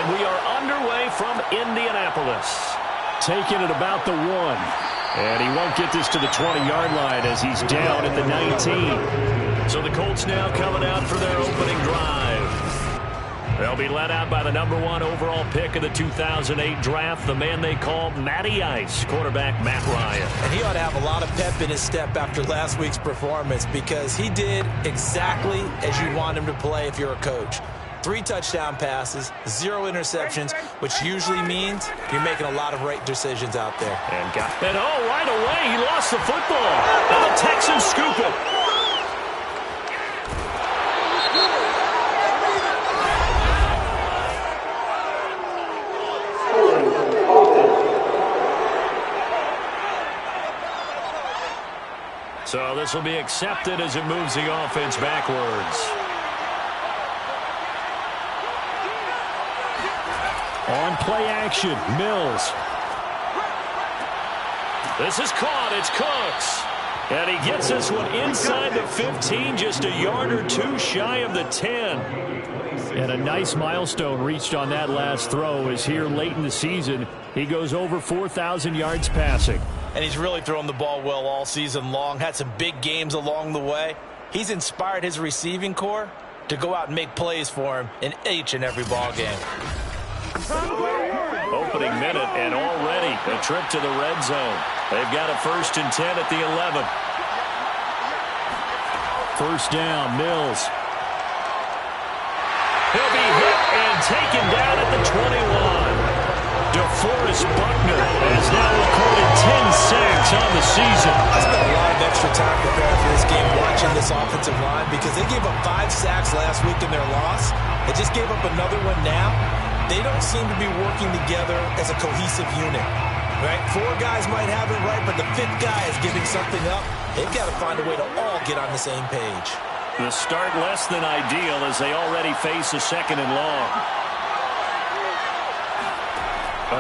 And we are underway from Indianapolis. Taking it about the 1. And he won't get this to the 20-yard line as he's down at the 19. So the Colts now coming out for their opening drive. They'll be led out by the number 1 overall pick of the 2008 draft, the man they call Matty Ice, quarterback Matt Ryan. And he ought to have a lot of pep in his step after last week's performance because he did exactly as you want him to play if you're a coach. 3 touchdown passes, 0 interceptions, which usually means you're making a lot of right decisions out there. And right away, he lost the football. And the Texans scoop it. So this will be accepted as it moves the offense backwards. On play action, Mills. This is caught. It's Cooks. And he gets this one inside the 15, just a yard or 2 shy of the 10. And a nice milestone reached on that last throw is here late in the season. He goes over 4,000 yards passing. And he's really thrown the ball well all season long. Had some big games along the way. He's inspired his receiving corps to go out and make plays for him in each and every ball game. Opening minute and already a trip to the red zone. They've got a 1st and 10 at the 11. First down, Mills. He'll be hit and taken down at the 21. DeForest Buckner has now recorded 10 sacks on the season. I spent a lot of extra time preparing for this game watching this offensive line because they gave up 5 sacks last week in their loss. They just gave up another one now. They don't seem to be working together as a cohesive unit. Right? 4 guys might have it right, but the 5th guy is giving something up. They've got to find a way to all get on the same page. The start less than ideal as they already face a 2nd and long.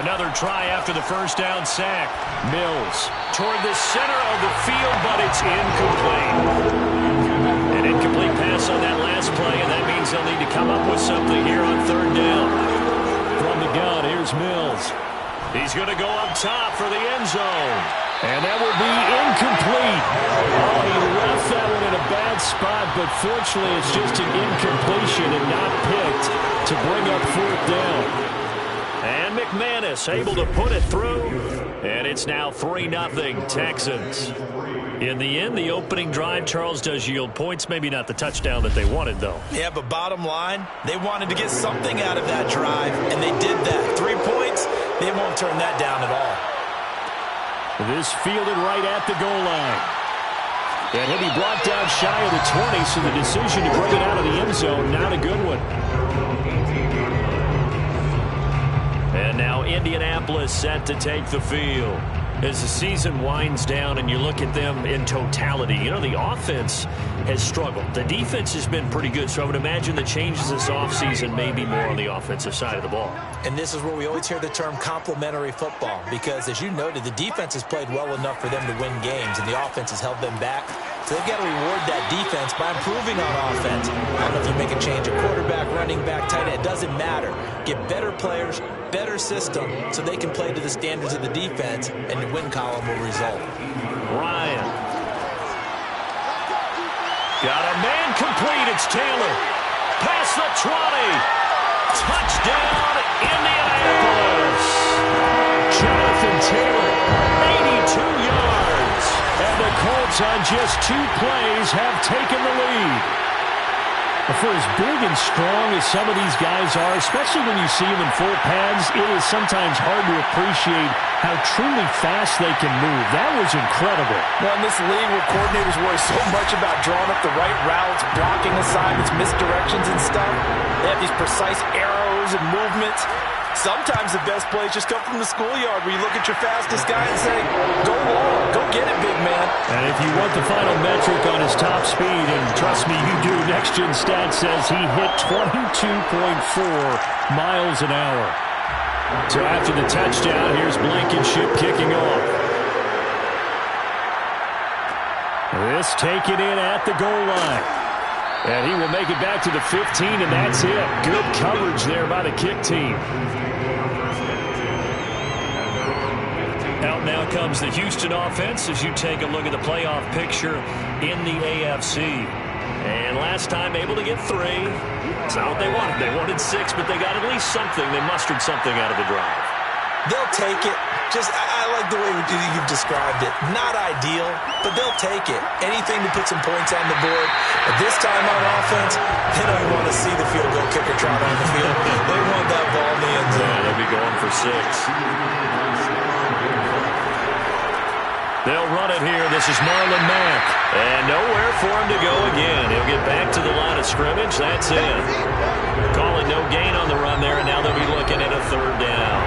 Another try after the first down sack. Mills toward the center of the field, but it's incomplete. An incomplete pass on that last play, and that means they'll need to come up with something here on 3rd down. From the gun, here's Mills. He's going to go up top for the end zone. And that will be incomplete. Oh, he left that one in a bad spot, but fortunately it's just an incompletion and not picked to bring up 4th down. And McManus able to put it through. And it's now 3-0 Texans. In the end, the opening drive, Charles, does yield points. Maybe not the touchdown that they wanted, though. Yeah, but bottom line, they wanted to get something out of that drive, and they did that. 3 points, they won't turn that down at all. This fielded right at the goal line. And he'll be brought down shy of the 20, so the decision to bring it out of the end zone, not a good one. And now Indianapolis set to take the field. As the season winds down and you look at them in totality, you know, the offense has struggled. The defense has been pretty good, so I would imagine the changes this offseason may be more on the offensive side of the ball. And this is where we always hear the term complementary football because, as you noted, the defense has played well enough for them to win games, and the offense has held them back. So they've got to reward that defense by improving on offense. I don't know if you make a change of quarterback, running back, tight end. It doesn't matter. Get better players, better system, so they can play to the standards of the defense, and the win column will result. Ryan. Got a man complete. It's Taylor. Past the 20. Touchdown, Indianapolis. Jonathan Taylor, 82 yards. And the Colts on just 2 plays have taken the lead. For as big and strong as some of these guys are, especially when you see them in full pads, it is sometimes hard to appreciate how truly fast they can move. That was incredible. Well, in this league where coordinators worry so much about drawing up the right routes, blocking assignments, misdirections and stuff, they have these precise arrows and movements. Sometimes the best plays just come from the schoolyard where you look at your fastest guy and say, go long, go get it, big man. And if you want the final metric on his top speed, and trust me, you do, Next Gen Stats says he hit 22.4 miles an hour. So after the touchdown, here's Blankenship kicking off. This taken in at the goal line. And he will make it back to the 15, and that's it. Good coverage there by the kick team. Out now comes the Houston offense as you take a look at the playoff picture in the AFC. And last time able to get 3. It's not what they wanted. They wanted 6, but they got at least something. They mustered something out of the drive. They'll take it. I like the way you've described it. Not ideal, but they'll take it. Anything to put some points on the board. But this time on offense, they don't want to see the field goal kicker trot on the field. They want that ball in the end zone. Yeah, they'll be going for 6. They'll run it here. This is Marlon Mack. And nowhere for him to go again. He'll get back to the line of scrimmage. That's it. Calling no gain on the run there, and now they'll be looking at a 3rd down.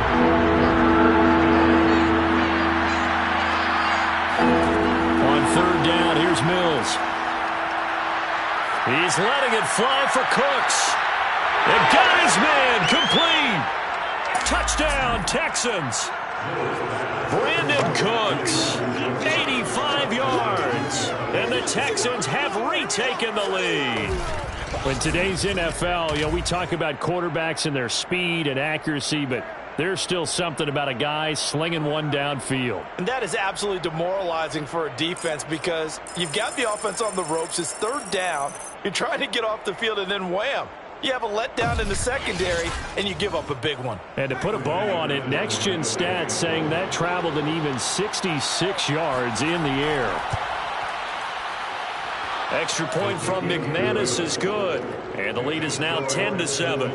On 3rd down, here's Mills. He's letting it fly for Cooks. And got his man complete. Touchdown, Texans. Brandon Cooks, 85 yards. And the Texans have retaken the lead. In today's NFL, we talk about quarterbacks and their speed and accuracy, but there's still something about a guy slinging one downfield. And that is absolutely demoralizing for a defense because you've got the offense on the ropes. It's 3rd down. You're trying to get off the field, and then wham. You have a letdown in the secondary, and you give up a big one. And to put a bow on it, Next Gen Stats saying that traveled an even 66 yards in the air. Extra point from McManus is good. And the lead is now 10-7.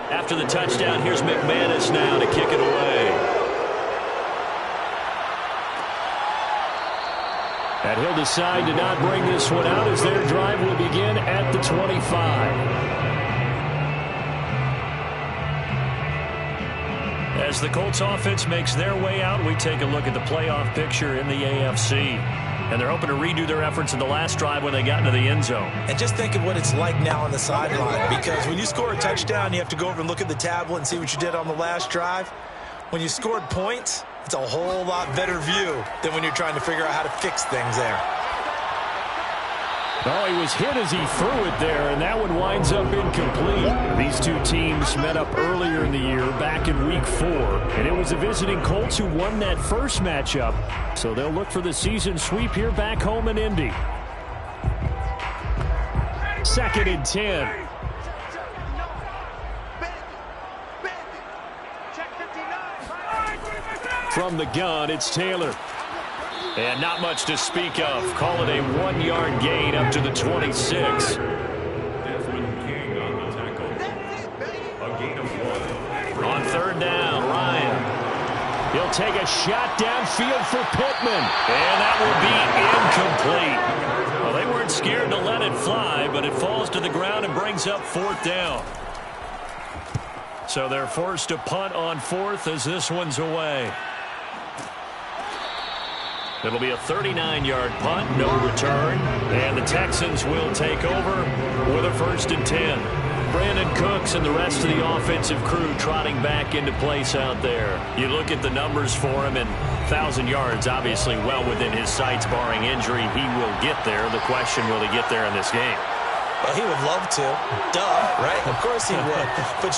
After the touchdown, here's McManus now to kick it away. And he'll decide to not bring this one out as their drive will begin at the 25. As the Colts offense makes their way out, we take a look at the playoff picture in the AFC. And they're hoping to redo their efforts in the last drive when they got into the end zone. And just think of what it's like now on the sideline. Because when you score a touchdown, you have to go over and look at the tablet and see what you did on the last drive. When you scored points, it's a whole lot better view than when you're trying to figure out how to fix things there. Oh, he was hit as he threw it there, and that one winds up incomplete. These two teams met up earlier in the year, back in Week 4, and it was the visiting Colts who won that first matchup. So they'll look for the season sweep here back home in Indy. 2nd and 10. From the gun, it's Taylor. And not much to speak of. Call it a 1-yard gain up to the 26. On 3rd down, Ryan. He'll take a shot downfield for Pittman. And that will be incomplete. Well, they weren't scared to let it fly, but it falls to the ground and brings up 4th down. So they're forced to punt on 4th as this one's away. It'll be a 39-yard punt, no return, and the Texans will take over with a 1st and 10. Brandon Cooks and the rest of the offensive crew trotting back into place out there. You look at the numbers for him, and 1,000 yards obviously well within his sights, barring injury. He will get there. The question, will he get there in this game? Well, he would love to. Duh, right? Of course he would. But,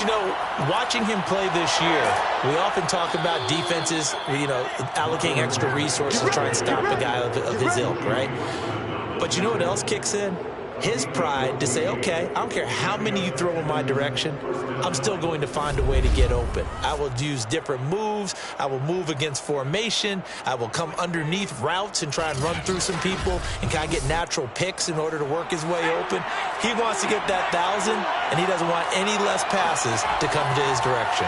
watching him play this year, we often talk about defenses, allocating extra resources to try and stop a guy of his ilk, right? But you know what else kicks in? His pride to say, okay, I don't care how many you throw in my direction, I'm still going to find a way to get open. I will use different moves. I will move against formation. I will come underneath routes and try and run through some people and kind of get natural picks in order to work his way open. He wants to get that 1,000, and he doesn't want any less passes to come to his direction.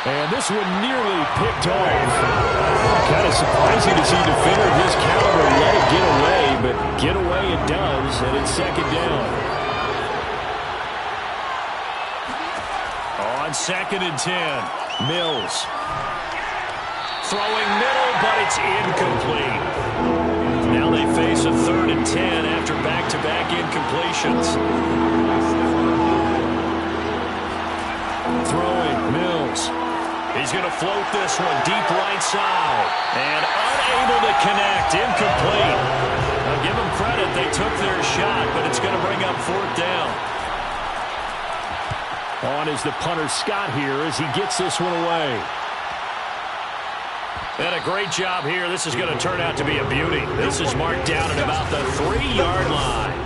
And this one nearly picked off. Kind of surprising to see a defender of his caliber let it get away, but get away it does, and it's 2nd down. On 2nd and 10, Mills. Throwing middle, but it's incomplete. Now they face a 3rd and 10 after back-to-back incompletions. Throwing, Mills. He's going to float this one deep right side. And unable to connect. Incomplete. Now give them credit. They took their shot, but it's going to bring up 4th down. On is the punter Scott here as he gets this one away. And a great job here. This is going to turn out to be a beauty. This is marked down at about the 3-yard line.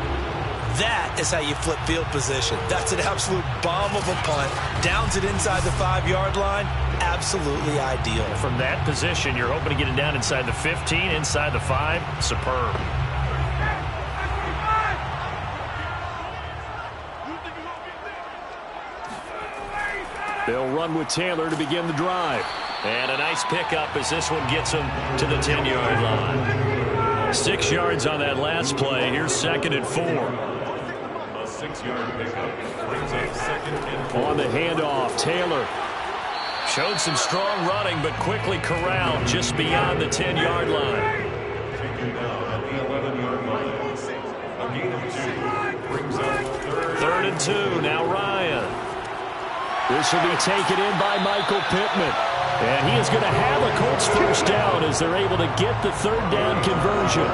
That is how you flip field position. That's an absolute bomb of a punt. Downs it inside the 5-yard line. Absolutely ideal. From that position, you're hoping to get it down inside the 15, inside the 5. Superb. They'll run with Taylor to begin the drive. And a nice pickup as this one gets him to the 10-yard line. 6 yards on that last play. Here's 2nd and 4. A 6-yard pickup brings up 2nd and 4. On the handoff, Taylor showed some strong running, but quickly corralled just beyond the 10-yard line. Taken down at the 11-yard line. A gain of 2 brings up 3rd and 2. Now Ryan. This will be taken in by Michael Pittman. And he is going to have a Colts 1st down as they're able to get the 3rd down conversion.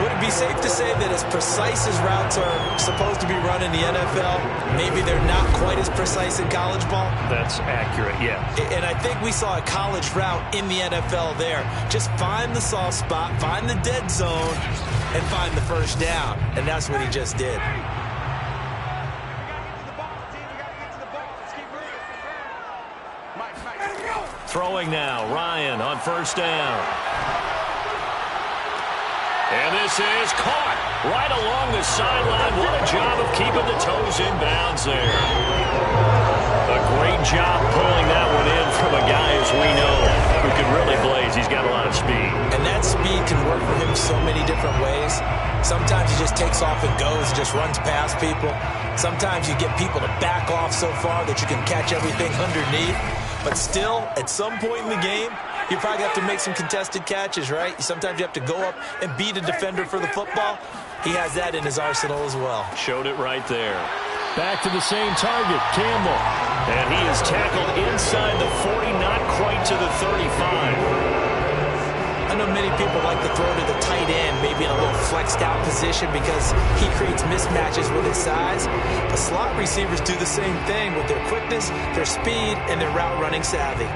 Would it be safe to say that as precise as routes are supposed to be run in the NFL, maybe they're not quite as precise in college ball? That's accurate, yeah. And I think we saw a college route in the NFL there. Just find the soft spot, find the dead zone, and find the 1st down. And that's what he just did. Throwing now, Ryan on 1st down. And this is caught right along the sideline. What a job of keeping the toes in bounds there. A great job pulling that one in from a guy, as we know, who can really blaze. He's got a lot of speed. And that speed can work for him so many different ways. Sometimes he just takes off and goes, just runs past people. Sometimes you get people to back off so far that you can catch everything underneath. But still, at some point in the game, you probably have to make some contested catches, right? Sometimes you have to go up and beat a defender for the football. He has that in his arsenal as well. Showed it right there. Back to the same target, Campbell. And he is tackled inside the 40, not quite to the 35. I know many people like to throw to the tight end, maybe in a little flexed out position because he creates mismatches with his size. But slot receivers do the same thing with their quickness, their speed, and their route running savvy.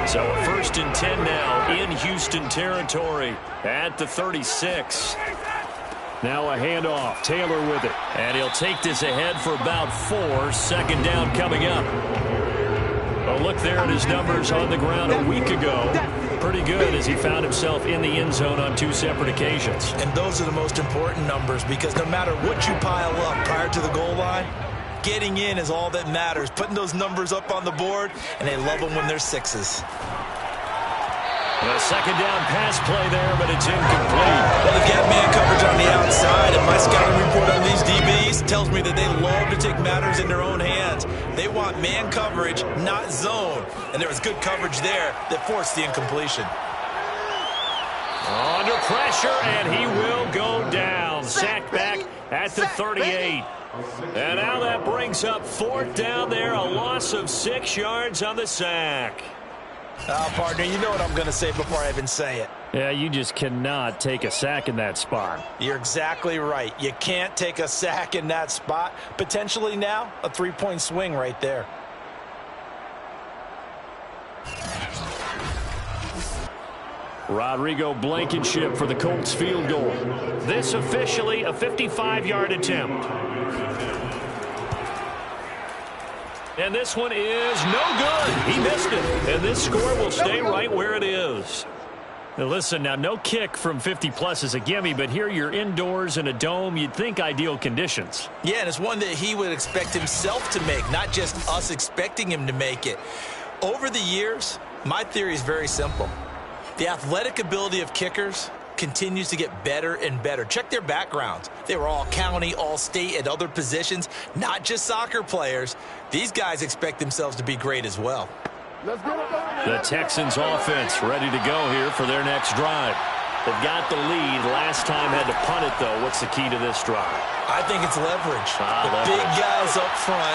So a 1st and 10 now in Houston territory at the 36. Now a handoff. Taylor with it. And he'll take this ahead for about 4. 2nd down coming up. A look there at his numbers on the ground a week ago. Pretty good as he found himself in the end zone on 2 separate occasions. And those are the most important numbers because no matter what you pile up prior to the goal line, getting in is all that matters. Putting those numbers up on the board, and they love them when they're 6s. A 2nd down pass play there, but it's incomplete. Well, they get man coverage on the outside, and my scouting report on these DBs tells me that they love to take matters in their own hands. They want man coverage, not zone. And there was good coverage there that forced the incompletion. Under pressure, and he will go down. Sacked back at the 38. And now that brings up 4th down there, a loss of 6 yards on the sack. Partner, you know what I'm going to say before I even say it. Yeah, you just cannot take a sack in that spot. You're exactly right. You can't take a sack in that spot. Potentially now, a 3-point swing right there. Rodrigo Blankenship for the Colts field goal. This officially a 55-yard attempt. And this one is no good. He missed it. And this score will stay right where it is. Now listen, now no kick from 50-plus is a gimme, but here you're indoors in a dome. You'd think ideal conditions. Yeah, and it's one that he would expect himself to make, not just us expecting him to make it. Over the years, my theory is very simple. The athletic ability of kickers continues to get better and better. Check their backgrounds. They were all county, all state, at other positions, not just soccer players. These guys expect themselves to be great as well. The Texans offense ready to go here for their next drive. They've got the lead. Last time had to punt it, though. What's the key to this drive? I think it's leverage. Leverage. Big guys up front.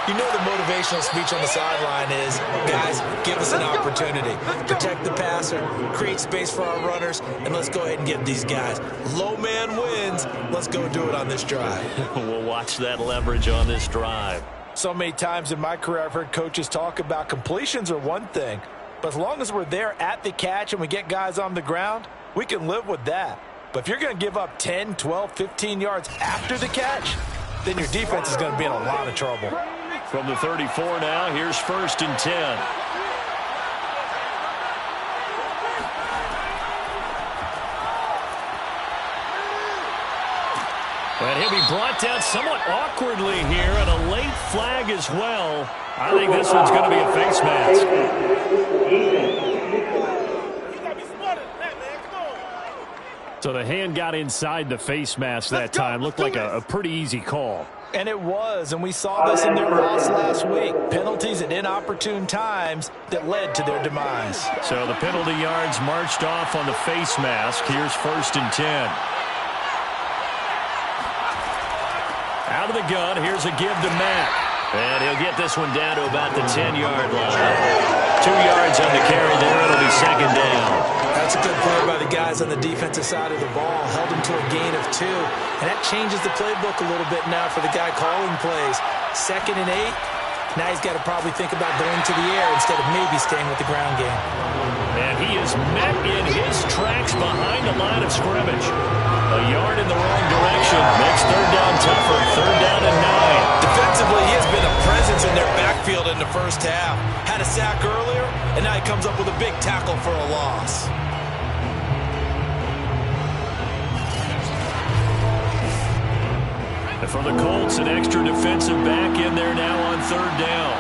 You know the motivational speech on the sideline is, guys, give us an opportunity. Protect the passer, create space for our runners, and let's go ahead and give these guys. Low man wins. Let's go do it on this drive. We'll watch that leverage on this drive. So many times in my career, I've heard coaches talk about completions are one thing, but as long as we're there at the catch and we get guys on the ground, we can live with that. But if you're going to give up 10, 12, 15 yards after the catch, then your defense is going to be in a lot of trouble. From the 34 now, here's 1st and 10. And he'll be brought down somewhat awkwardly here, and a late flag as well. I think this one's going to be a face mask. So the hand got inside the face mask that time. Looked like a pretty easy call. And it was, and we saw this in their loss last week. Penalties at inopportune times that led to their demise. So the penalty yards marched off on the face mask. Here's 1st and 10. Out of the gun, here's a give to Mack. And he'll get this one down to about the 10-yard line. 2 yards on the carry there. It'll be 2nd down. That's a good play by the guys on the defensive side of the ball. Held him to a gain of 2. And that changes the playbook a little bit now for the guy calling plays. 2nd and 8. Now he's got to probably think about going to the air instead of maybe staying with the ground game. And he is met in his tracks behind the line of scrimmage. A yard in the wrong direction. Makes 3rd down tougher. 3rd down and 9. Defensively, he has been a presence in their backfield in the first half. Had a sack earlier, and now he comes up with a big tackle for a loss. And for the Colts, an extra defensive back in there now on 3rd down.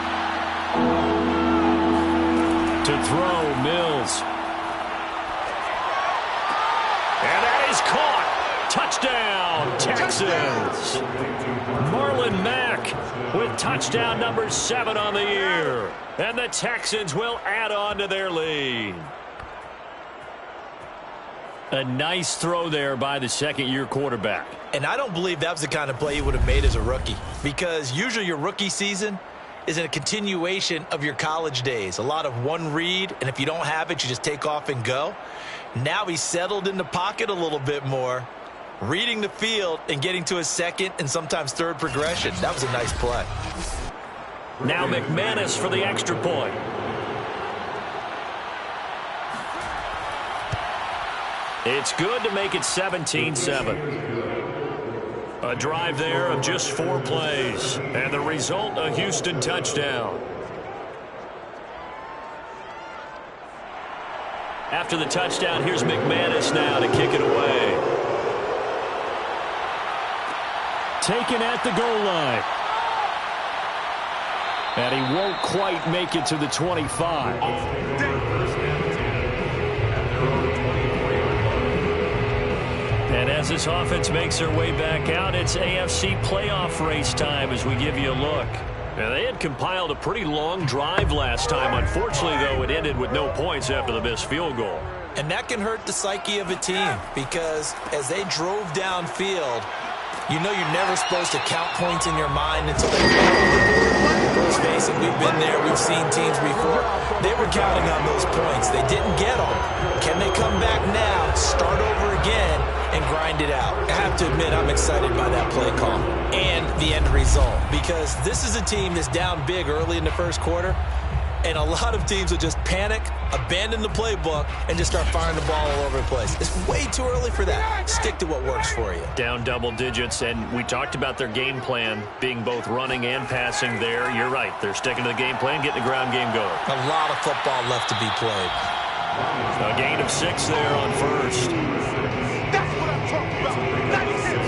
To throw, Mills. And that is caught. Touchdown, Texans. Marlon Mack with touchdown number 7 on the year. And the Texans will add on to their lead. A nice throw there by the second-year quarterback. And I don't believe that was the kind of play he would have made as a rookie, because usually your rookie season is a continuation of your college days. A lot of one read, and if you don't have it, you just take off and go. Now he's settled in the pocket a little bit more, reading the field and getting to his 2nd and sometimes 3rd progression. That was a nice play. Now McManus for the extra point. It's good to make it 17-7. A drive there of just 4 plays. And the result, a Houston touchdown. After the touchdown, here's McManus now to kick it away. Taken at the goal line. And he won't quite make it to the 25. And as this offense makes their way back out, it's AFC playoff race time as we give you a look. Now, they had compiled a pretty long drive last time. Unfortunately, though, it ended with no points after the missed field goal. And that can hurt the psyche of a team, because as they drove downfield, you know you're never supposed to count points in your mind until they get on the board. Let's face it, we've been there. We've seen teams before. They were counting on those points. They didn't get them. Can they come back now, start over again, and grind it out? I have to admit, I'm excited by that play call and the end result, because this is a team that's down big early in the first quarter, and a lot of teams will just panic, abandon the playbook, and just start firing the ball all over the place. It's way too early for that. Stick to what works for you. Down double digits, and we talked about their game plan being both running and passing there. You're right. They're sticking to the game plan, getting the ground game going. A lot of football left to be played. A gain of 6 there on 1st. That's what I'm talking about. That's it.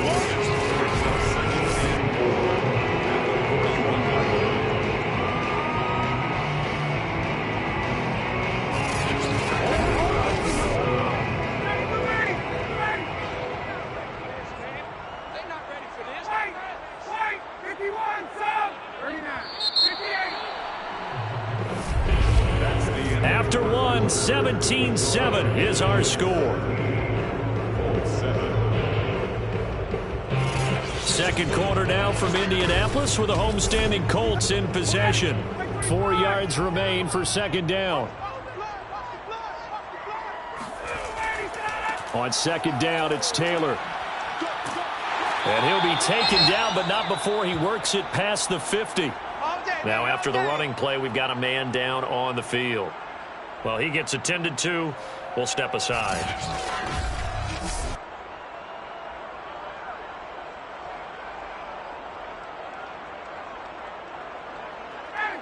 And 17-7 is our score. Second quarter now from Indianapolis with the homestanding Colts in possession. 4 yards remain for second down. On second down, it's Taylor. And he'll be taken down, but not before he works it past the 50. Now after the running play, we've got a man down on the field. Well, he gets attended to. We'll step aside.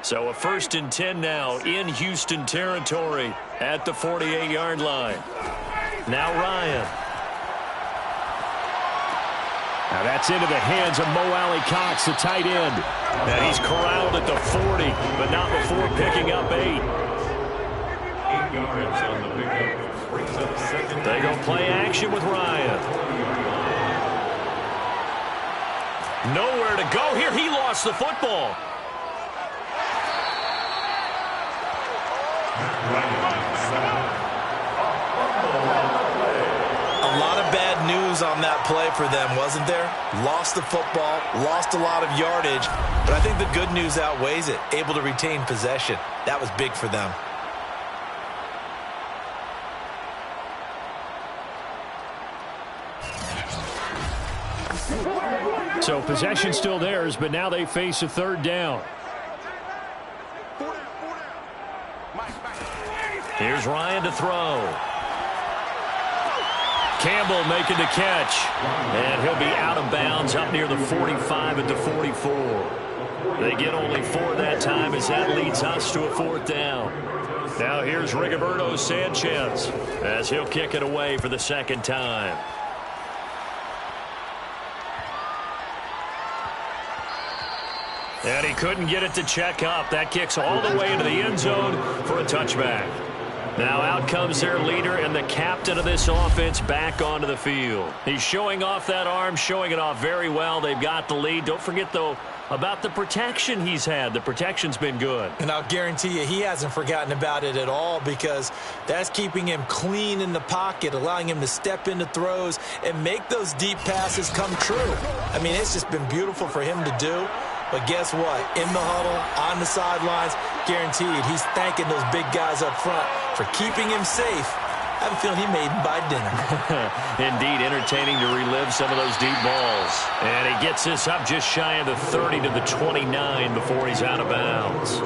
So a 1st and 10 now in Houston territory at the 48-yard line. Now Ryan. Now that's into the hands of Mo Alley-Cox, the tight end. And he's corralled at the 40, but not before picking up 8. 8 yards on the pickup. Brings up second. They go play action with Ryan. Nowhere to go here. He lost the football. A lot of bad news on that play for them, wasn't there? Lost the football, lost a lot of yardage, but I think the good news outweighs it. Able to retain possession. That was big for them. So possession still theirs, but now they face a third down. Here's Ryan to throw. Campbell making the catch. And he'll be out of bounds up near the 45 at the 44. They get only 4 that time as that leads us to a 4th down. Now here's Rigoberto Sanchez as he'll kick it away for the 2nd time. And he couldn't get it to check up. That kicks all the way into the end zone for a touchback. Now out comes their leader and the captain of this offense back onto the field. He's showing off that arm, showing it off very well. They've got the lead. Don't forget, though, about the protection he's had. The protection's been good. And I'll guarantee you he hasn't forgotten about it at all, because that's keeping him clean in the pocket, allowing him to step into throws and make those deep passes come true. I mean, it's just been beautiful for him to do. But guess what? In the huddle, on the sidelines, guaranteed he's thanking those big guys up front for keeping him safe. I have a feeling he made him buy dinner. Indeed, entertaining to relive some of those deep balls. And he gets this up just shy of the 30 to the 29 before he's out of bounds.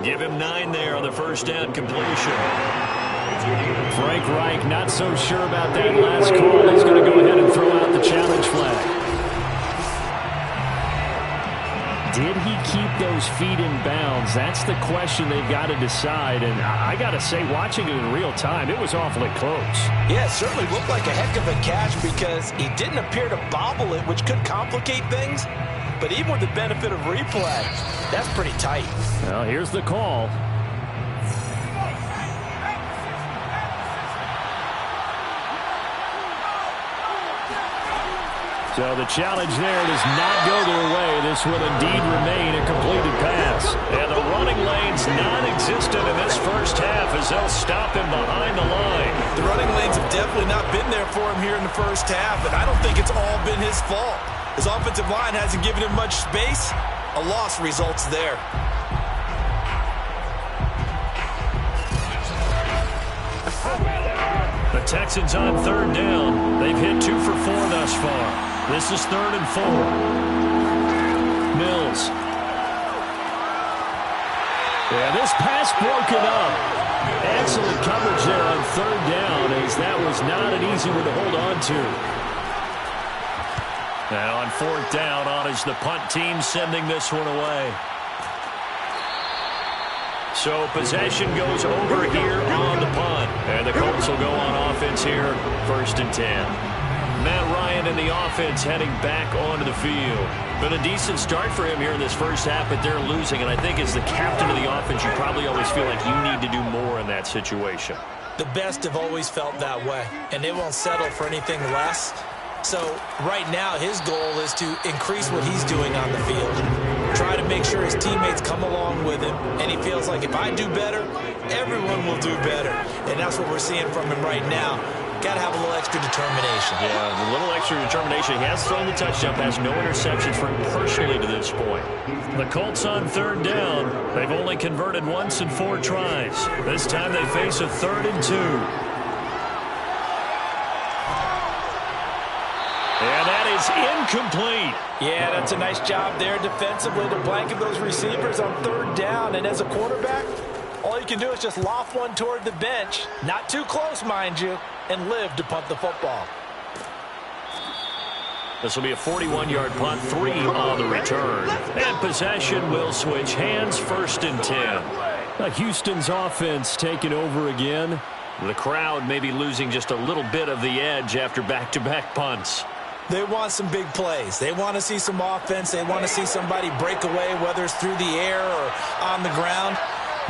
Give him 9 there on the first down completion. Frank Reich not so sure about that last call. He's going to go ahead and throw out the challenge flag. Did he keep those feet in bounds? That's the question they've got to decide. And I got to say, watching it in real time, it was awfully close. Yeah, it certainly looked like a heck of a catch because he didn't appear to bobble it, which could complicate things. But even with the benefit of replay, that's pretty tight. Well, here's the call. So the challenge there does not go their way. This will indeed remain a completed pass. And the running lane's non-existent in this first half as they'll stop him behind the line. The running lanes have definitely not been there for him here in the first half, and I don't think it's all been his fault. His offensive line hasn't given him much space. A loss results there. The Texans on 3rd down. They've hit 2 for 4 thus far. This is 3rd and 4. Mills. Yeah, this pass broken up. Excellent coverage there on 3rd down, as that was not an easy one to hold on to. Now on 4th down, on is the punt team sending this one away. So possession goes over here on the punt. And the Colts will go on offense here, 1st and 10. Matt Ryan and the offense heading back onto the field. Been a decent start for him here in this first half, but they're losing. And I think as the captain of the offense, you probably always feel like you need to do more in that situation. The best have always felt that way, and they won't settle for anything less. So right now his goal is to increase what he's doing on the field. Try to make sure his teammates come along with him, and he feels like if I do better, Everyone will do better. And that's what we're seeing from him right now. Got to have a little extra determination. Yeah, a little extra determination. He has thrown the touchdown pass. No interceptions for him personally to this point. The Colts on third down. They've only converted once in 4 tries. This time they face a 3rd and 2. And that is incomplete. Yeah, that's a nice job there defensively to blanket those receivers on 3rd down. And as a quarterback, all you can do is just loft one toward the bench. Not too close, mind you, and live to punt the football. This will be a 41-yard punt, 3 on the return. And possession will switch hands, 1st and 10. Houston's offense taking over again. The crowd may be losing just a little bit of the edge after back-to-back punts. They want some big plays. They want to see some offense. They want to see somebody break away, whether it's through the air or on the ground.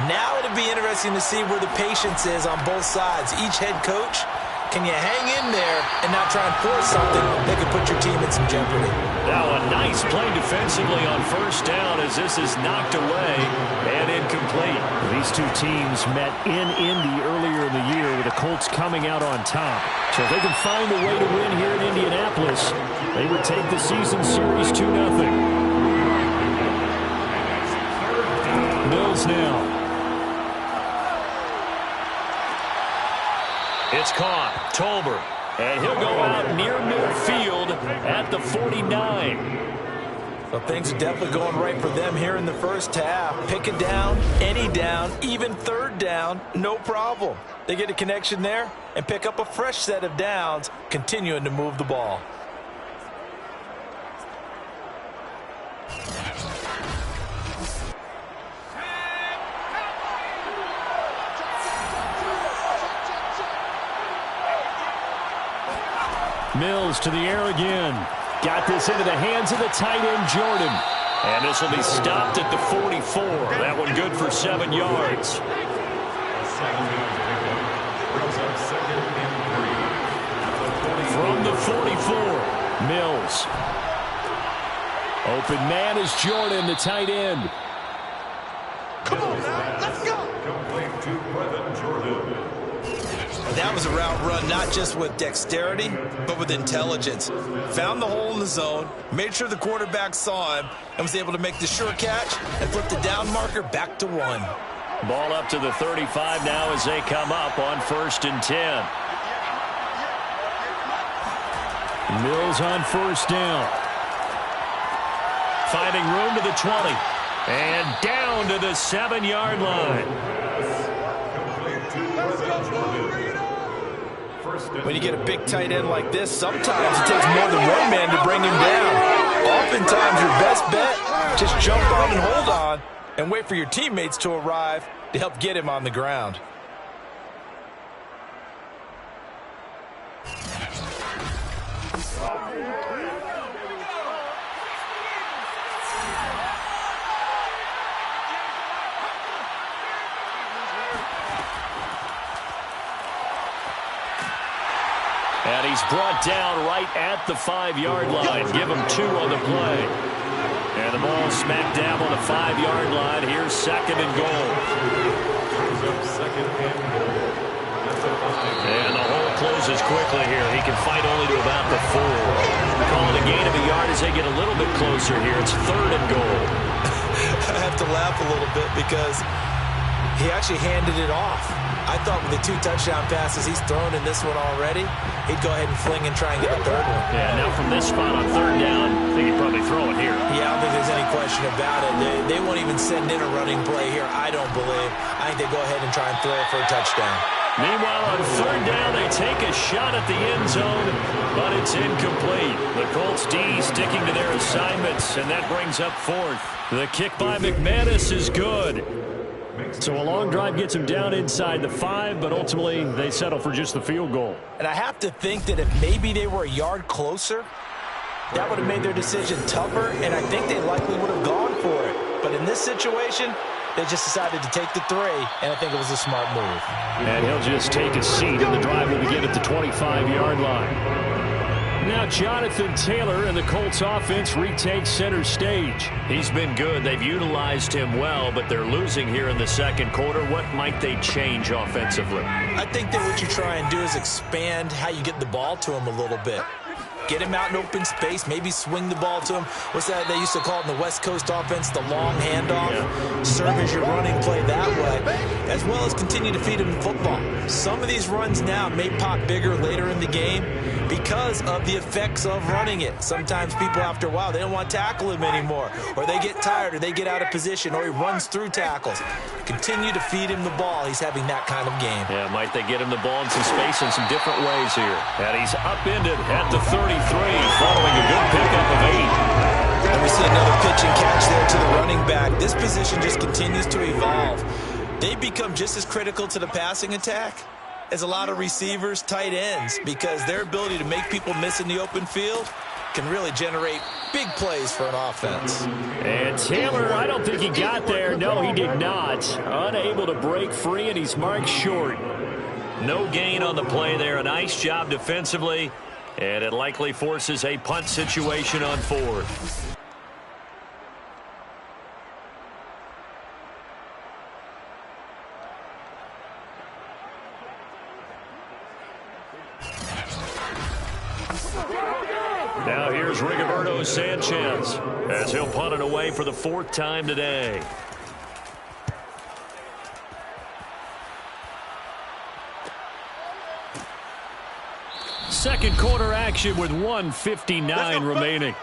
Now it'll be interesting to see where the patience is on both sides. Each head coach, can you hang in there and not try and force something that could put your team in some jeopardy? Now a nice play defensively on 1st down as this is knocked away and incomplete. These two teams met in Indy earlier in the year with the Colts coming out on top. So if they can find a way to win here in Indianapolis, they would take the season series 2-0. Mills now. It's caught. Tolbert. And he'll go out near midfield at the 49. Well, things are definitely going right for them here in the first half. Pick it down, any down, even 3rd down, no problem. They get a connection there and pick up a fresh set of downs, continuing to move the ball. Mills to the air again. Got this into the hands of the tight end, Jordan. And this will be stopped at the 44. That one good for 7 yards. From the 44, Mills. Open man is Jordan, the tight end. Come on now, let's go. Complete to Brevin Jordan. That was a route run not just with dexterity, but with intelligence. Found the hole in the zone, made sure the quarterback saw him, and was able to make the sure catch and flip the down marker back to 1. Ball up to the 35 now as they come up on 1st and 10. Mills on 1st down. Finding room to the 20. And down to the 7-yard line. When you get a big tight end like this, sometimes it takes more than one man to bring him down. Oftentimes, your best bet, just jump on and hold on and wait for your teammates to arrive to help get him on the ground. And he's brought down right at the 5-yard line. Give him 2 on the play. And the ball smacked down on the 5-yard line. Here's 2nd and goal. And the hole closes quickly here. He can fight only to about the 4. Call it a gain of a yard as they get a little bit closer here. It's 3rd and goal. I have to laugh a little bit because he actually handed it off. I thought with the 2 touchdown passes he's thrown in this one already, he'd go ahead and fling and try and get a 3rd one. Yeah, now from this spot on 3rd down, I think he'd probably throw it here. Yeah, I don't think there's any question about it. They won't even send in a running play here, I don't believe. I think they go ahead and try and throw it for a touchdown. Meanwhile, on 3rd down, they take a shot at the end zone, but it's incomplete. The Colts D sticking to their assignments, and that brings up 4th. The kick by McManus is good. So a long drive gets him down inside the 5, but ultimately they settle for just the field goal. And I have to think that if maybe they were a yard closer, that would have made their decision tougher, and I think they likely would have gone for it. But in this situation, they just decided to take the 3, and I think it was a smart move. And he'll just take a seat, and the drive will begin at the 25-yard line. Now Jonathan Taylor and the Colts offense retake center stage. He's been good. They've utilized him well, but they're losing here in the second quarter. What might they change offensively? I think that what you try and do is expand how you get the ball to him a little bit. Get him out in open space, maybe swing the ball to him. What's that they used to call it in the West Coast offense, the long handoff? Yeah. Serve as your running play that way, as well as continue to feed him the football. Some of these runs now may pop bigger later in the game because of the effects of running it. Sometimes people, after a while, they don't want to tackle him anymore, or they get tired, or they get out of position, or he runs through tackles. Continue to feed him the ball. He's having that kind of game. Yeah, might they get him the ball in some space in some different ways here. And he's upended at the 33, following a good pickup of 8. And we see another pitch and catch there to the running back. This position just continues to evolve. They become just as critical to the passing attack as a lot of receivers, tight ends, because their ability to make people miss in the open field can really generate big plays for an offense. And Taylor, I don't think he got there. No, he did not. Unable to break free, and he's marked short. No gain on the play there. A nice job defensively, and it likely forces a punt situation on 4th. Now here's Rigoberto Sanchez as he'll punt it away for the 4th time today. Second quarter action with 1:59 remaining.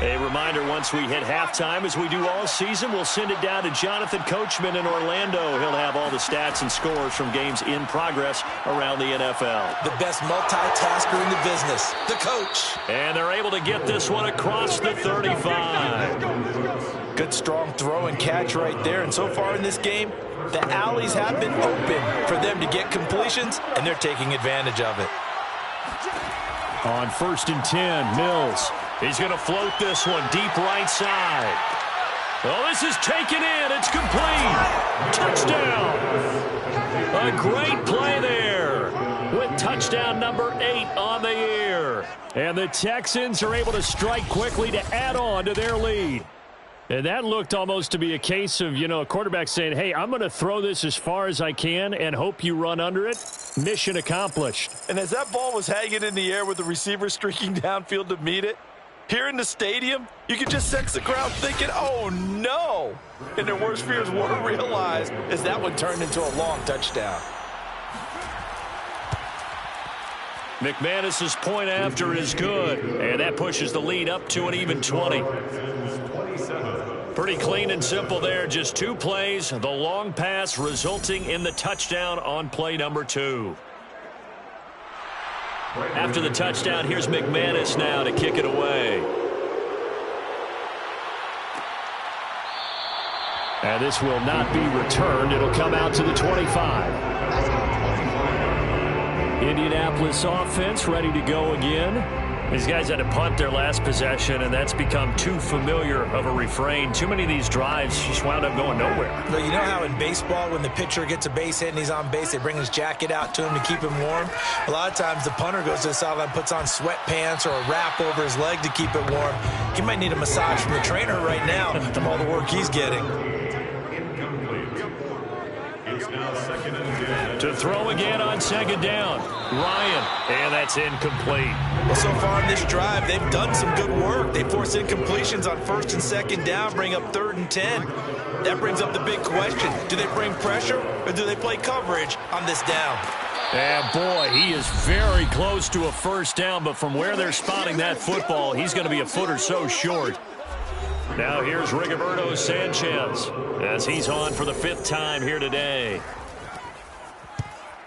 A reminder, once we hit halftime, as we do all season, we'll send it down to Jonathan Coachman in Orlando. He'll have all the stats and scores from games in progress around the NFL. The best multitasker in the business, the coach. And they're able to get this one across the 35. Good strong throw and catch right there. And so far in this game, the alleys have been open for them to get completions, and they're taking advantage of it. On 1st and 10, Mills. He's going to float this one deep right side. Oh, this is taken in. It's complete. Touchdown. A great play there with touchdown number 8 on the year. And the Texans are able to strike quickly to add on to their lead. And that looked almost to be a case of, a quarterback saying, hey, I'm going to throw this as far as I can and hope you run under it. Mission accomplished. And as that ball was hanging in the air with the receiver streaking downfield to meet it, here in the stadium, you can just sense the crowd thinking, oh, no. And their worst fears were realized as that one turned into a long touchdown. McManus's point after is good. And that pushes the lead up to an even 20. Pretty clean and simple there. Just 2 plays. The long pass resulting in the touchdown on play number 2. After the touchdown, here's McManus now to kick it away. And this will not be returned. It'll come out to the 25. Indianapolis offense ready to go again. These guys had to punt their last possession, and that's become too familiar of a refrain. Too many of these drives just wound up going nowhere. But you know how in baseball, when the pitcher gets a base hit and he's on base, they bring his jacket out to him to keep him warm? A lot of times the punter goes to the sideline, puts on sweatpants or a wrap over his leg to keep it warm. He might need a massage from the trainer right now from all the work he's getting. To throw again on 2nd down. Ryan, and that's incomplete. Well, so far in this drive, they've done some good work. They force incompletions on 1st and 2nd down, bring up 3rd and 10. That brings up the big question. Do they bring pressure or do they play coverage on this down? And boy, he is very close to a 1st down, but from where they're spotting that football, he's going to be a foot or so short. Now here's Rigoberto Sanchez as he's on for the 5th time here today.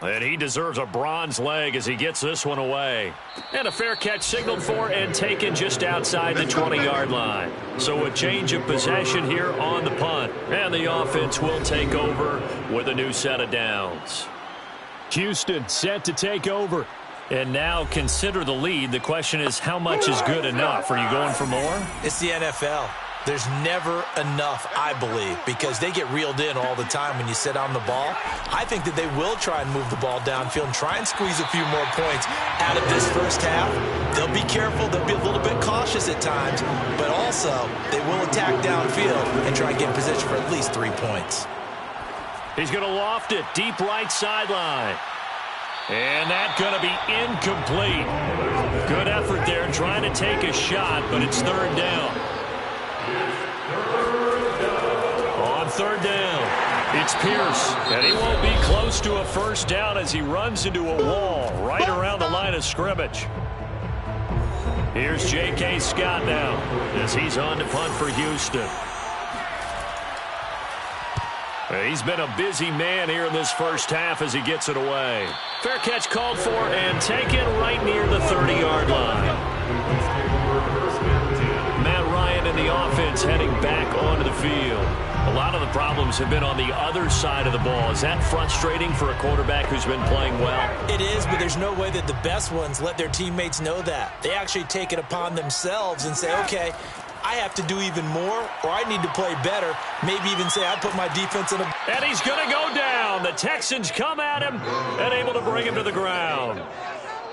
And he deserves a bronze leg as he gets this one away. And a fair catch signaled for and taken just outside the 20-yard line. So a change of possession here on the punt. And the offense will take over with a new set of downs. Houston set to take over. And now consider the lead. The question is, how much is good enough? Are you going for more? It's the NFL. There's never enough, I believe, because they get reeled in all the time when you sit on the ball. I think that they will try and move the ball downfield and try and squeeze a few more points out of this first half. They'll be careful. They'll be a little bit cautious at times, but also they will attack downfield and try and get in position for at least 3 points. He's going to loft it deep right sideline. And that's going to be incomplete. Good effort there trying to take a shot, but it's third down. On third down, it's Pierce, and he won't be close to a first down as he runs into a wall right around the line of scrimmage. Here's J.K. Scott now as he's on to punt for Houston. He's been a busy man here in this first half as he gets it away. Fair catch called for and taken right near the 30-yard line. Matt Ryan and the offense heading back onto the field. A lot of the problems have been on the other side of the ball. Is that frustrating for a quarterback who's been playing well? It is, but there's no way that the best ones let their teammates know that. They actually take it upon themselves and say, okay, I have to do even more, or I need to play better. Maybe even say I put my defense in a... And he's going to go down. The Texans come at him and able to bring him to the ground.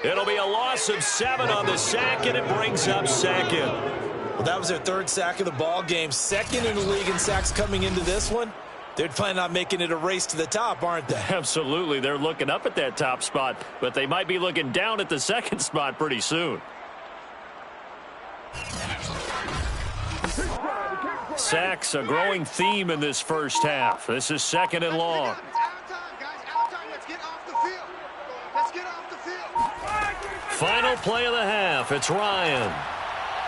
It'll be a loss of 7 on the sack, and it brings up second. Well, that was their third sack of the ball game. Second in the league in sacks coming into this one. They're planning on making it a race to the top, aren't they? Absolutely. They're looking up at that top spot, but they might be looking down at the second spot pretty soon. Sacks, a growing theme in this first half. This is second and long. Final play of the half. It's Ryan.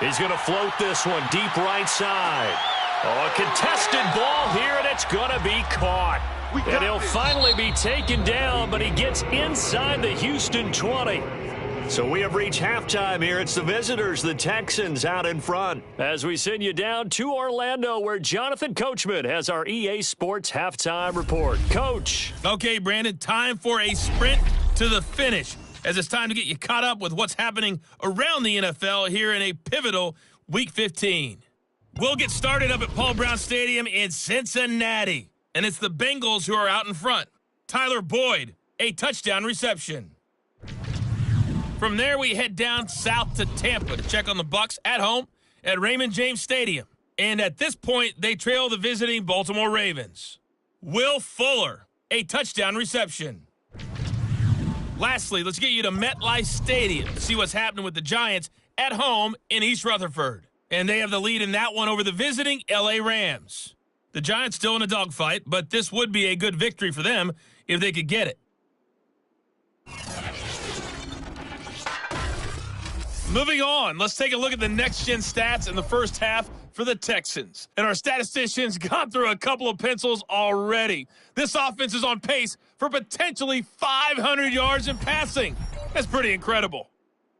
He's going to float this one deep right side. Oh, a contested ball here, and it's going to be caught. And he'll finally be taken down, but he gets inside the Houston 20. So we have reached halftime here. It's the visitors, the Texans, out in front. As we send you down to Orlando, where Jonathan Coachman has our EA Sports halftime report. Coach. Okay, Brandon, time for a sprint to the finish, as it's time to get you caught up with what's happening around the NFL here in a pivotal Week 15. We'll get started up at Paul Brown Stadium in Cincinnati, and it's the Bengals who are out in front. Tyler Boyd, a touchdown reception. From there, we head down south to Tampa to check on the Bucs at home at Raymond James Stadium. And at this point, they trail the visiting Baltimore Ravens. Will Fuller, a touchdown reception. Lastly, let's get you to MetLife Stadium to see what's happening with the Giants at home in East Rutherford. And they have the lead in that one over the visiting L.A. Rams. The Giants still in a dogfight, but this would be a good victory for them if they could get it. Moving on, let's take a look at the next-gen stats in the first half for the Texans. And our statisticians got through a couple of pencils already. This offense is on pace for potentially 500 yards in passing. That's pretty incredible.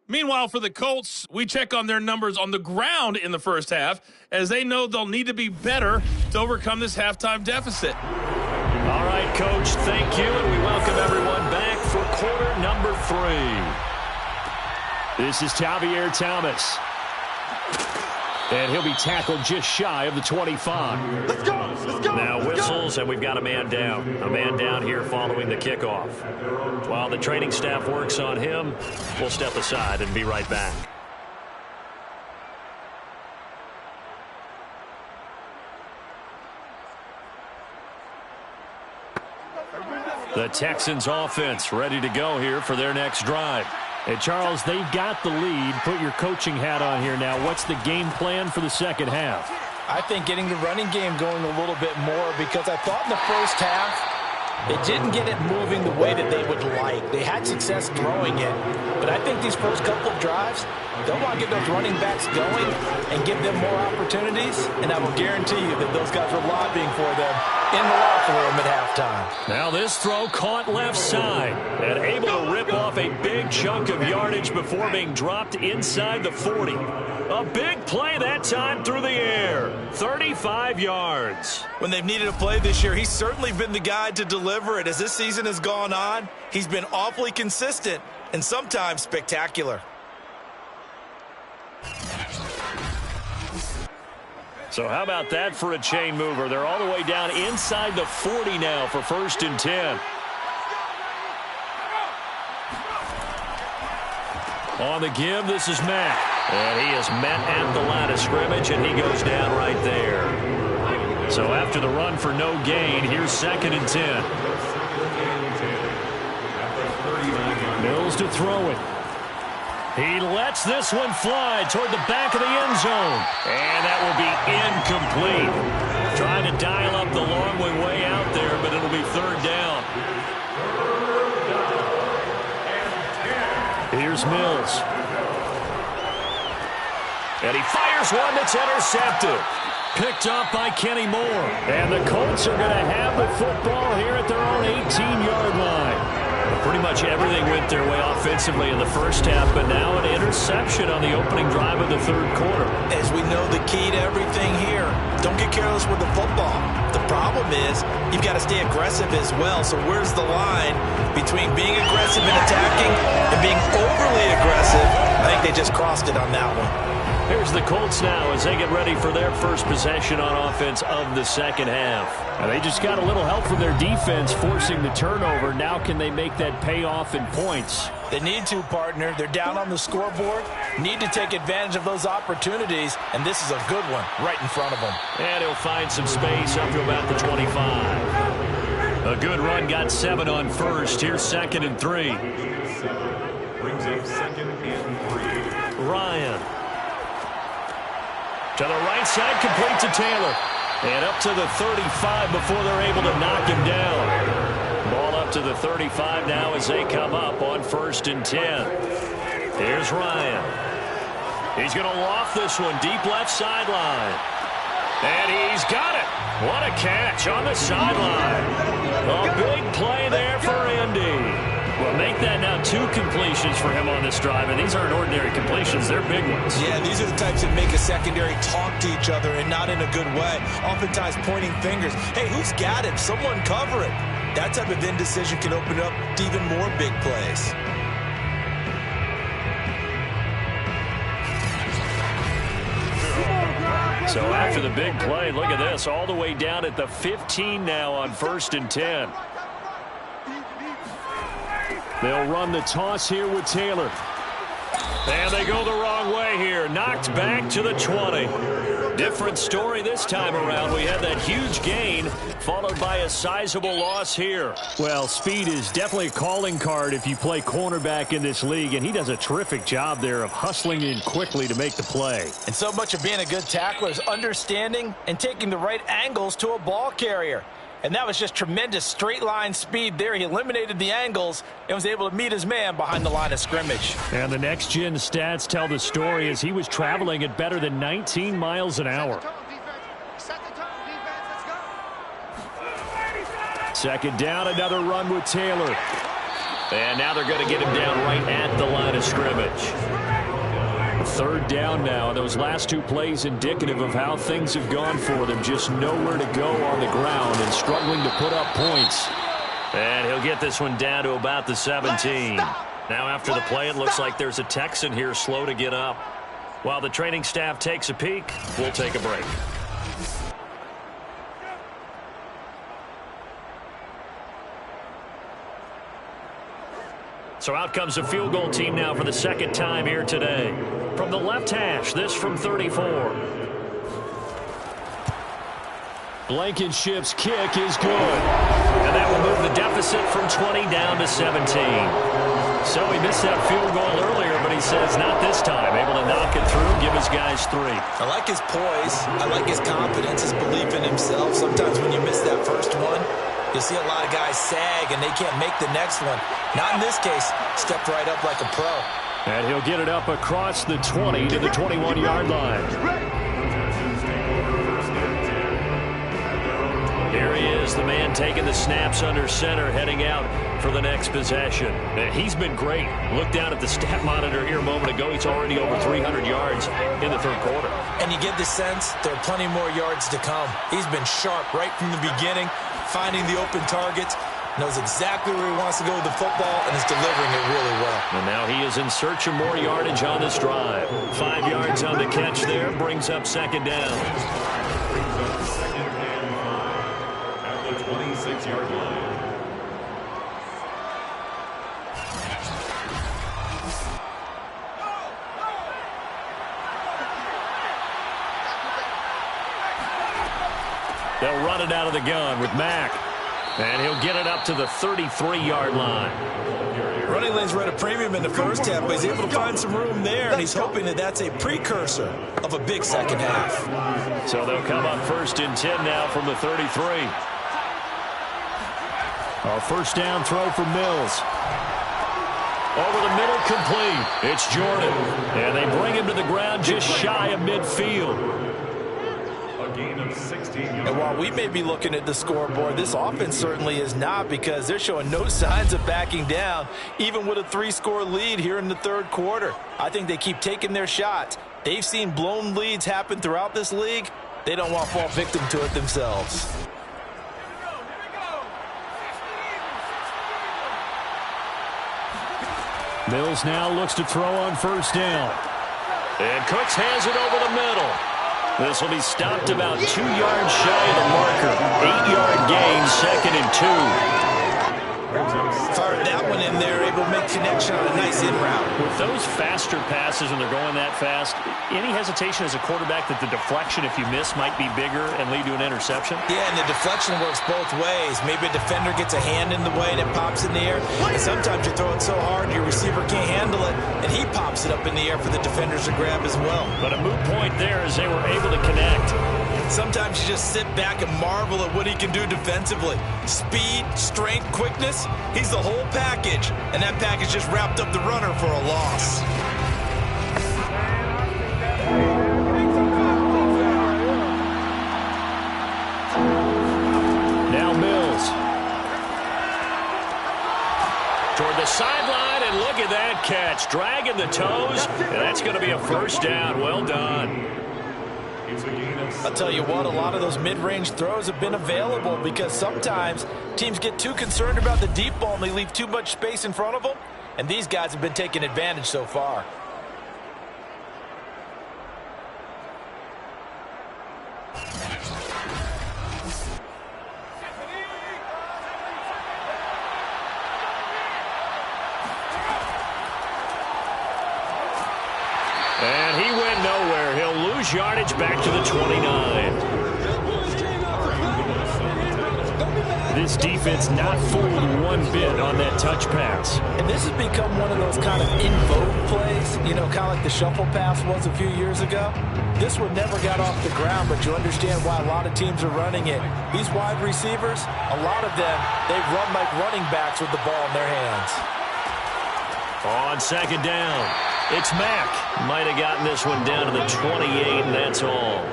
Meanwhile, for the Colts, we check on their numbers on the ground in the first half, as they know they'll need to be better to overcome this halftime deficit. All right, Coach, thank you, and we welcome everyone back for quarter number 3. This is Tavier Thomas. And he'll be tackled just shy of the 25. Let's go! Let's go! Now whistles, and we've got a man down. A man down here following the kickoff. While the training staff works on him, we'll step aside and be right back. The Texans offense ready to go here for their next drive. And, Charles, they've got the lead. Put your coaching hat on here now. What's the game plan for the second half? I think getting the running game going a little bit more, because I thought in the first half they didn't get it moving the way that they would like. They had success throwing it, but I think these first couple of drives, they'll want to get those running backs going and give them more opportunities, and I will guarantee you that those guys were lobbying for them in the locker room at halftime. Now this throw caught left side and able to rip off a big chunk of yardage before being dropped inside the 40. A big play that time through the air. 35 yards. When they've needed a play this year, he's certainly been the guy to deliver it. As this season has gone on, he's been awfully consistent and sometimes spectacular. So how about that for a chain mover? They're all the way down inside the 40 now for 1st and 10. On the give, this is Matt. And he is met at the line of scrimmage, and he goes down right there. So after the run for no gain, here's 2nd and 10. Mills to throw it. He lets this one fly toward the back of the end zone. And that will be incomplete. Trying to dial up the long way out there, but it'll be 3rd down. Here's Mills. And he fires one that's intercepted. Picked up by Kenny Moore. And the Colts are going to have the football here at their own 18-yard line. Pretty much everything went their way offensively in the first half, but now an interception on the opening drive of the 3rd quarter. As we know, the key to everything here, don't get careless with the football. The problem is you've got to stay aggressive as well. So where's the line between being aggressive and attacking and being overly aggressive? I think they just crossed it on that one. Here's the Colts now as they get ready for their first possession on offense of the second half. Now they just got a little help from their defense forcing the turnover. Now can they make that pay off in points? They need to, partner. They're down on the scoreboard. Need to take advantage of those opportunities, and this is a good one right in front of them. And he'll find some space up to about the 25. A good run, got 7 on first. Here's 2nd and 3. Brings up 2nd and 3. Ryan. To the right side, complete to Taylor. And up to the 35 before they're able to knock him down. Ball up to the 35 now as they come up on 1st and 10. Here's Ryan. He's going to loft this one deep left sideline. And he's got it. What a catch on the sideline. A big play there for Indy. Well, make that now 2 completions for him on this drive, and these aren't ordinary completions. They're big ones. Yeah, these are the types that make a secondary talk to each other and not in a good way. Oftentimes pointing fingers. Hey, who's got it? Someone cover it. That type of indecision can open up to even more big plays. So after the big play, look at this, all the way down at the 15 now on 1st and 10. They'll run the toss here with Taylor. And they go the wrong way here. Knocked back to the 20. Different story this time around. We had that huge gain followed by a sizable loss here. Well, speed is definitely a calling card if you play cornerback in this league, and he does a terrific job there of hustling in quickly to make the play. And so much of being a good tackler is understanding and taking the right angles to a ball carrier. And that was just tremendous straight line speed there. He eliminated the angles and was able to meet his man behind the line of scrimmage. And the next gen stats tell the story as he was traveling at better than 19 miles an hour. Second down, another run with Taylor. And now they're going to get him down right at the line of scrimmage. 3rd down now. Those last 2 plays indicative of how things have gone for them. Just nowhere to go on the ground and struggling to put up points. And he'll get this one down to about the 17. Now after the play, it looks like there's a Texan here slow to get up. While the training staff takes a peek, we'll take a break. So out comes a field goal team now for the 2nd time here today. From the left hash, this from 34. Blankenship's kick is good. And that will move the deficit from 20 down to 17. So he missed that field goal earlier, but he says not this time. Able to knock it through, give his guys 3. I like his poise. I like his confidence, his belief in himself. Sometimes when you miss that first one, you'll see a lot of guys sag and they can't make the next one. Not in this case. Stepped right up like a pro. And he'll get it up across the 20 to the 21-yard line. Here he is, the man taking the snaps under center, heading out for the next possession. And he's been great. Look down at the stat monitor here a moment ago. He's already over 300 yards in the 3rd quarter. And you get the sense there are plenty more yards to come. He's been sharp right from the beginning, finding the open targets, knows exactly where he wants to go with the football, and is delivering it really well. And now he is in search of more yardage on this drive. 5 yards on the catch there, brings up second down. Brings up second and 5 at the 26-yard line. They'll run it out of the gun with Mack. And he'll get it up to the 33-yard line. Running lanes were at a premium in the first half, but he's able to find some room there, and he's hoping that that's a precursor of a big second half. So they'll come up 1st and 10 now from the 33. A first down throw for Mills. Over the middle, complete. It's Jordan. And they bring him to the ground just shy of midfield. Gain of 16 yards. And while we may be looking at the scoreboard, this offense certainly is not, because they're showing no signs of backing down, even with a 3-score lead here in the third quarter. I think they keep taking their shots. They've seen blown leads happen throughout this league. They don't want to fall victim to it themselves. Mills now looks to throw on first down. And Cooks hands it over the middle. This will be stopped about 2 yards shy of the marker. 8-yard gain, 2nd and 2. Fired that one in there, able to make connection on a nice in route. With those faster passes when they're going that fast, any hesitation as a quarterback that the deflection, if you miss, might be bigger and lead to an interception? Yeah, and the deflection works both ways. Maybe a defender gets a hand in the way and it pops in the air. And sometimes you throw it so hard your receiver can't handle it, and he pops it up in the air for the defenders to grab as well. But a moot point there as they were able to connect. Sometimes you just sit back and marvel at what he can do defensively. Speed, strength, quickness, he's the whole package. And that package just wrapped up the runner for a loss. Now Mills. Toward the sideline, and look at that catch. Dragging the toes, and that's going to be a first down. Well done. I'll tell you what, a lot of those mid-range throws have been available, because sometimes teams get too concerned about the deep ball and they leave too much space in front of them, and these guys have been taking advantage so far. And he went nowhere. He'll lose yardage back to the 29. This defense not fooled one bit on that touch pass. And this has become one of those kind of in vogue plays, you know, kind of like the shuffle pass was a few years ago. This one never got off the ground, but you understand why a lot of teams are running it. These wide receivers, a lot of them, they run like running backs with the ball in their hands. On second down, it's Mack. Might have gotten this one down to the 28, and that's all.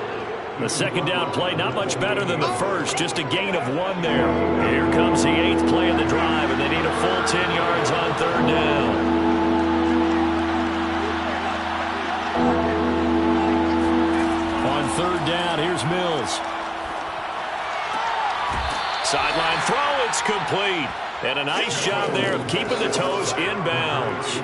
The second down play, not much better than the first, just a gain of 1 there. Here comes the 8th play of the drive, and they need a full 10 yards on third down. On third down, here's Mills. Sideline throw, it's complete. And a nice job there of keeping the toes inbounds.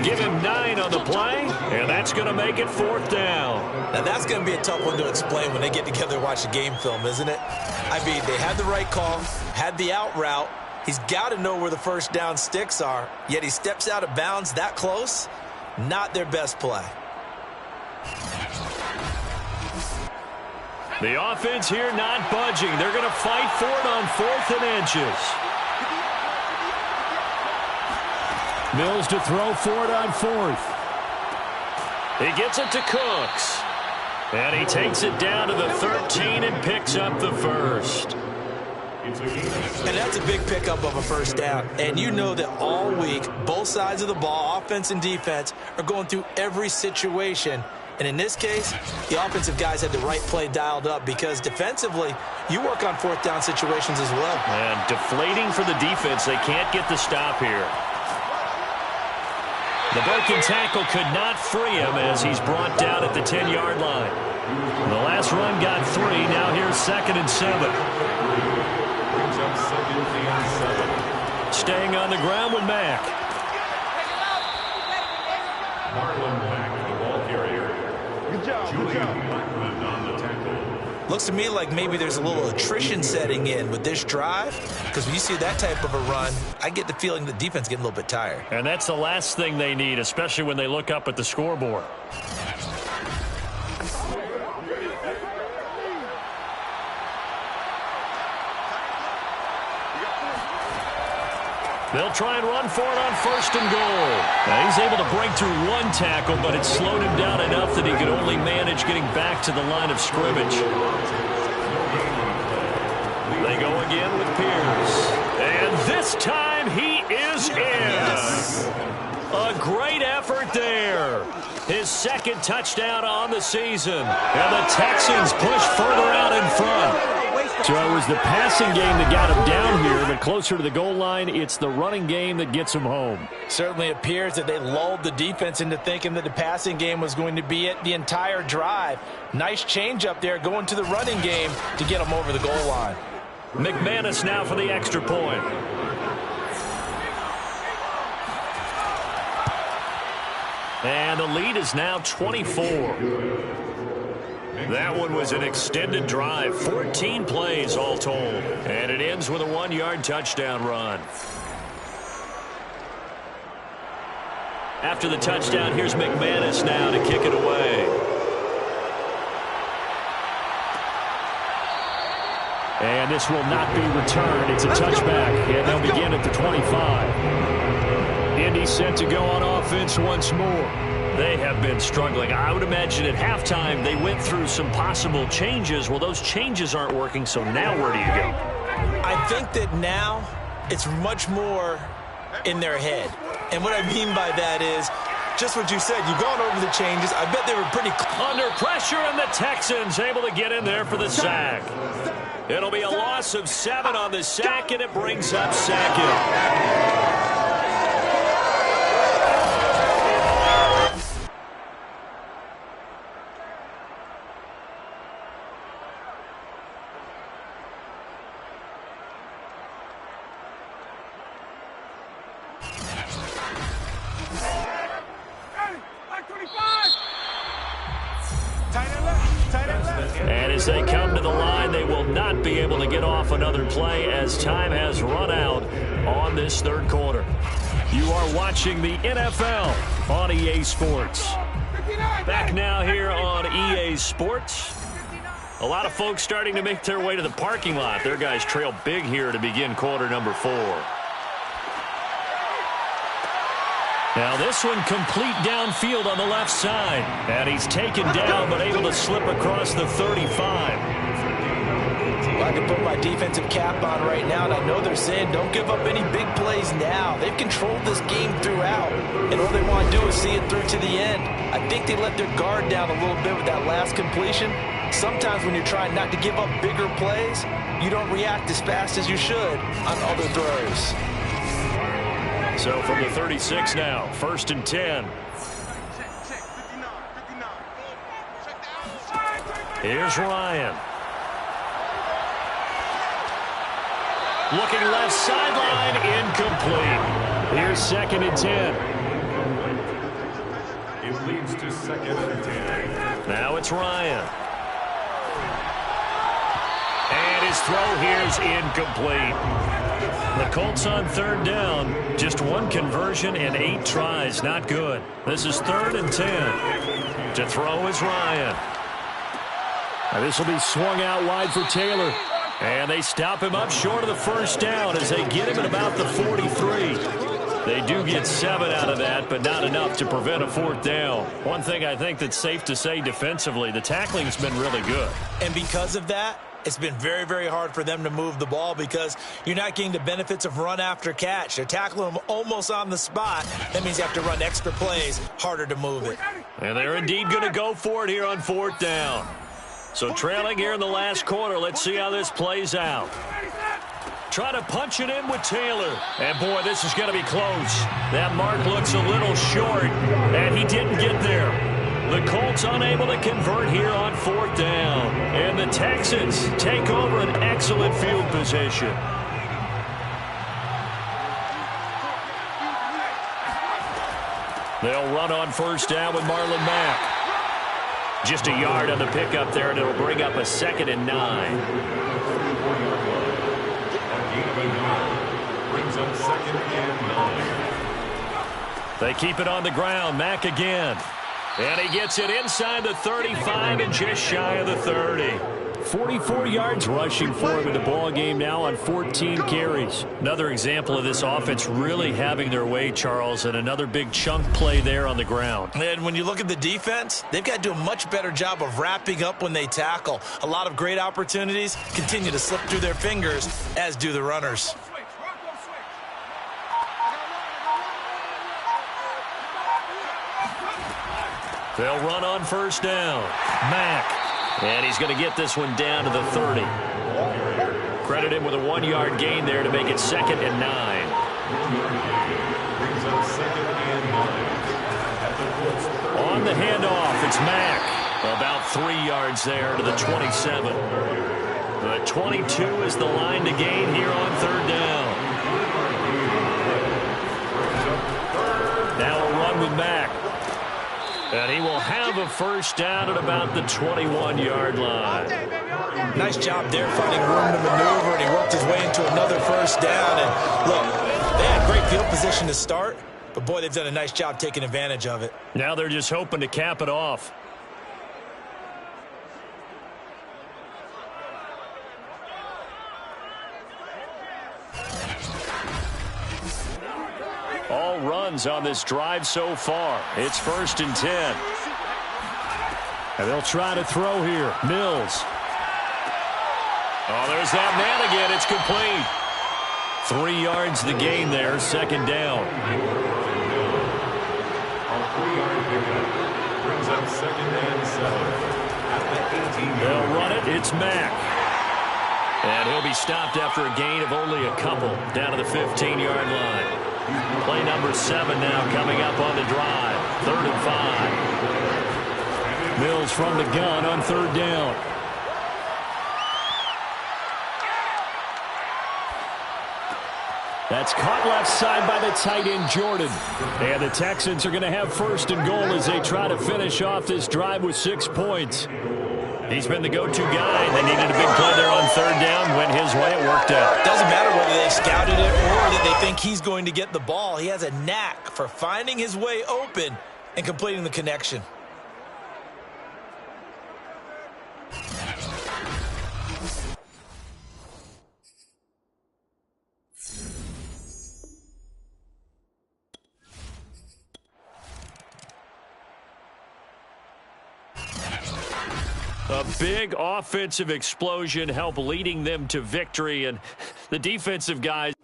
Give him 9 on the play, and that's going to make it 4th down. Now that's going to be a tough one to explain when they get together and watch the game film, isn't it? I mean, they had the right call, had the out route. He's got to know where the first down sticks are, yet he steps out of bounds that close. Not their best play. The offense here not budging. They're going to fight for it on 4th and inches. Mills to throw for it on 4th. He gets it to Cooks. And he takes it down to the 13 and picks up the first. And that's a big pickup of a first down. And you know that all week, both sides of the ball, offense and defense, are going through every situation. And in this case, the offensive guys had the right play dialed up, because defensively, you work on 4th down situations as well. And deflating for the defense. They can't get the stop here. The broken tackle could not free him as he's brought down at the 10-yard line. The last run got 3. Now here's 2nd and 7. Brings up 2nd and 7. staying on the ground with Mack. Marlon Mack, the ball carrier. Good job. Julian Blackman on the tackle. Looks to me like maybe there's a little attrition setting in with this drive, because when you see that type of a run, I get the feeling the defense getting a little bit tired. And that's the last thing they need, especially when they look up at the scoreboard. They'll try and run for it on 1st and goal. Now he's able to break through one tackle, but it slowed him down enough that he could only manage getting back to the line of scrimmage. They go again with Pierce. And this time he is in. A great effort there. His 2nd touchdown on the season. And the Texans push further out in front. So it was the passing game that got him down here, but closer to the goal line, it's the running game that gets him home. Certainly appears that they lulled the defense into thinking that the passing game was going to be it the entire drive. Nice change up there going to the running game to get him over the goal line. McManus now for the extra point. And the lead is now 24. That one was an extended drive, 14 plays all told. And it ends with a 1-yard touchdown run. After the touchdown, here's McManus now to kick it away. And this will not be returned. It's a touchback, and they'll begin at the 25. Indy set to go on offense once more. They have been struggling. I would imagine at halftime they went through some possible changes. Well, those changes aren't working, so now where do you go? I think that now it's much more in their head. And what I mean by that is just what you said. You've gone over the changes. I bet they were pretty under pressure, and the Texans able to get in there for the sack. It'll be a loss of 7 on the sack, and it brings up 2nd. And as they come to the line, they will not be able to get off another play as time has run out on this 3rd quarter. You are watching the NFL on EA Sports. Back now here on EA Sports. A lot of folks starting to make their way to the parking lot. Their guys trail big here to begin quarter number 4. Now this one complete downfield on the left side. And he's taken down but able to slip across the 35. Well, I can put my defensive cap on right now, and I know they're saying don't give up any big plays now. They've controlled this game throughout, and all they want to do is see it through to the end. I think they let their guard down a little bit with that last completion. Sometimes when you're trying not to give up bigger plays, you don't react as fast as you should on other throws. So from the 36 now, 1st and 10. Here's Ryan. Looking left sideline, incomplete. Here's 2nd and 10. It leads to 2nd and 10. Now it's Ryan. And his throw here's incomplete. The Colts on 3rd down. Just 1 conversion and 8 tries. Not good. This is 3rd and 10. To throw is Ryan. Now this will be swung out wide for Taylor. And they stop him up short of the 1st down as they get him at about the 43. They do get 7 out of that, but not enough to prevent a 4th down. One thing I think that's safe to say defensively, the tackling's been really good. And because of that, it's been very, very hard for them to move the ball because you're not getting the benefits of run after catch. They're tackling them almost on the spot. That means you have to run extra plays, harder to move it. And they're indeed going to go for it here on 4th down. So trailing here in the last quarter, let's see how this plays out. Try to punch it in with Taylor. And, boy, this is going to be close. That mark looks a little short, and he didn't get there. The Colts unable to convert here on 4th down. And the Texans take over an excellent field position. They'll run on first down with Marlon Mack. Just a yard on the pickup there, and it'll bring up a 2nd and 9. Brings up 2nd and 9. They keep it on the ground. Mack again. And he gets it inside the 35 and just shy of the 30. 44 yards rushing for him in the ball game now on 14 carries. Another example of this offense really having their way, Charles, and another big chunk play there on the ground. And when you look at the defense, they've got to do a much better job of wrapping up when they tackle. A lot of great opportunities continue to slip through their fingers, as do the runners. They'll run on first down. Mack. And he's going to get this one down to the 30. Credit him with a 1-yard gain there to make it 2nd and 9. Brings up 2nd and 9. On the handoff, it's Mack. About 3 yards there to the 27. The 22 is the line to gain here on 3rd down. Now a run with Mack. And he will have a first down at about the 21-yard line. Nice job there finding room to maneuver, and he worked his way into another first down. And look, they had great field position to start, but boy, they've done a nice job taking advantage of it. Now they're just hoping to cap it off. All runs on this drive so far. It's 1st and 10. And they'll try to throw here. Mills. Oh, there's that man again. It's complete. 3 yards the gain there. 2nd down. On 3-yard pickup. Brings up 2nd and 7. At the 18-yard. They'll run it. It's Mack. And he'll be stopped after a gain of only a couple down to the 15-yard line. Play number 7 now coming up on the drive. 3rd and 5. Mills from the gun on 3rd down. That's caught left side by the tight end, Jordan. And the Texans are going to have 1st and goal as they try to finish off this drive with 6 points. He's been the go-to guy. They needed a big play there on 3rd down. Went his way. It worked out. Doesn't matter whether they scouted it or that they think he's going to get the ball. He has a knack for finding his way open and completing the connection. A big offensive explosion helped leading them to victory, and the defensive guys.